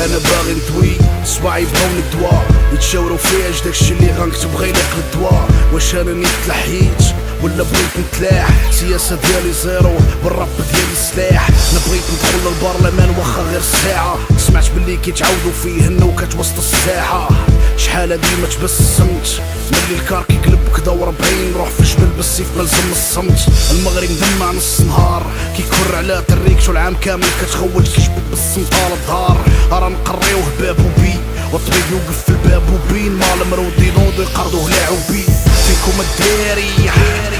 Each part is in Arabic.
انا باغي ندوي صباعي بغاو الدواء يتشاورو فيا اش داكشي اللي غنكتب غير لك الدواء. واش انا نيت تلحيت ولا بغيت نتلاح؟ السياسة ديالي زيرو والراب ديالي سلاح. انا بغيت ندخل للبرلمان واخا غير ساعة. سمعت بلي كيتعاودو فيه النوكات وسط الساحة. شحال هادي ما تبسمت ملي الكار كيقلب كدا وربعين نروح في الجبل بالسيف ملزم الصمت. المغرب مدمع نص نهار كيكر على تريكش والعام كامل كتخوج كيجبد بالسمطار الظهر. راه نقريوه باب وبي والطبيب يوقف في الباب وبين مال مرودي نوضو يقردوه لاعوبي. فيكم الداري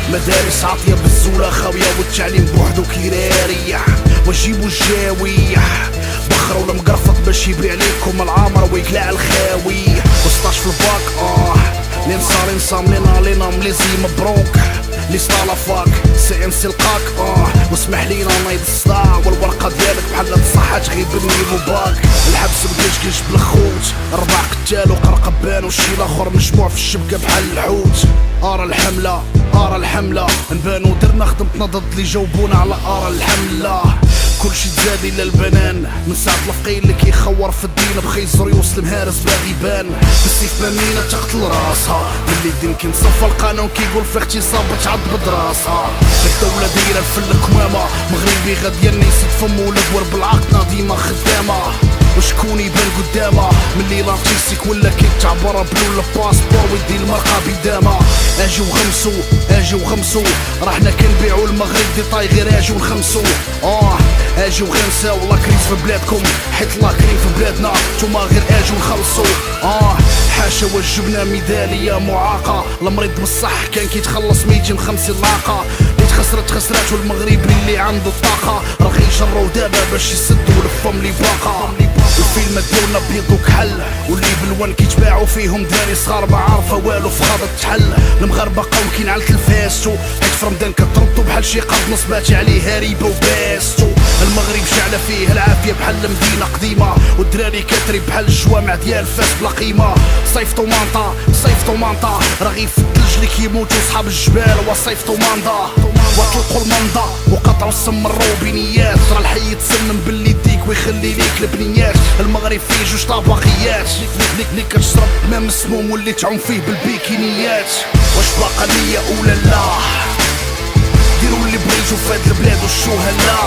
مدارس عاطية بالزولة خاوية والتعليم بوحدو كيراري. وجيبو الجاوي بخرا ولا مقرفط باش يبيع ليكم العامر ويقلع الخاوي. وسطاش في الباك لين صار انسان لينا مليزي مبروك لي ستالافاك سي ان سي لقاك واسمح لينا نايض الصداع والورقة ديالك بحال تصحى تغيب النيفو باك. الحبس بقشقش بالخوت ربع قتال وقرقبان وشي لاخر مجموع في الشبكة بحال الحوت. ارى الحملة نبانو درنا خدمتنا ضد اللي جاوبونا على ارى الحملة. كلشي تزاد الا البنان من ساعة الفقير اللي كيخور في الدين بخيزر يوصل مهارس باغي يبان. بالسيف بامينة تقتل راسها ملي الدين كينصفى القانون كيقول في اغتصاب تعض بدراسها. الدولة دايرة الفل كمامة مغربي غادي يسد فمو الدور بالعقد ديما خدامة. وشكون يبان قدامه ملي لارتيستيك ولا كيتعبر بلو الباسبور ويدي المرقة بدامة. اجي وغمسو راه حنا كنبيعو المغرب ديطاي غير اجي ونخمسو. اجي وغنساو لاكريز في بلادكم حيت لاكرين في بلادنا نتوما غير اجي ونخلصو. حاشا وجبنا ميدالية معاقة. المريض بالصح كان كيتخلص 250 لاقة. اللي خسرات والمغربي اللي عنده الطاقة راه غيجرو دابا باش يسدو الفم اللي باقا. الفيلم ديالنا بيض وكحل واللي بالوان كيتباعو فيهم دراري صغار ما عارفة والو في غابة تحل. المغاربة قاوكين على التلفاستو حيت في رمضان كتردو بحال شي قرد نصباتي عليه هاريبة وباستو. المغرب شعلة فيه العافية بحال مدينة قديمة والدراري كاتري بحال الجوامع ديال فاس بلا قيمة. صيفطو مانطا راه غير في الثلج اللي كيموتو صحاب الجبال وصيفطو ماندا وطلقوا المنضة وقطعوا السم الروبينيات. راه الحي يتسنن باللي يديك ويخلي ليك البنيات. المغرب فيه جوج طبقيات اللي كتشرب ماء مسموم واللي تعوم فيه بالبيكينيات. واش باقا ليا ولا لا؟ ديروا اللي بغيتو فهاد البلاد والشهلا.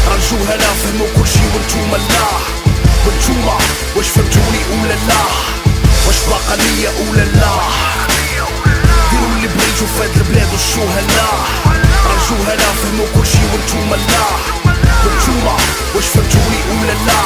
راه الجهلا فهموا كلشي وانتوما لا. وانتوما واش فهمتوني ولا لا؟ واش باقا ليا ولا لا؟ ديروا اللي بغيتو فهاد البلاد والشهلا. راه الجهلا فهموا كلشي وانتوما لا. وانتوما واش فهمتوني ولا لا؟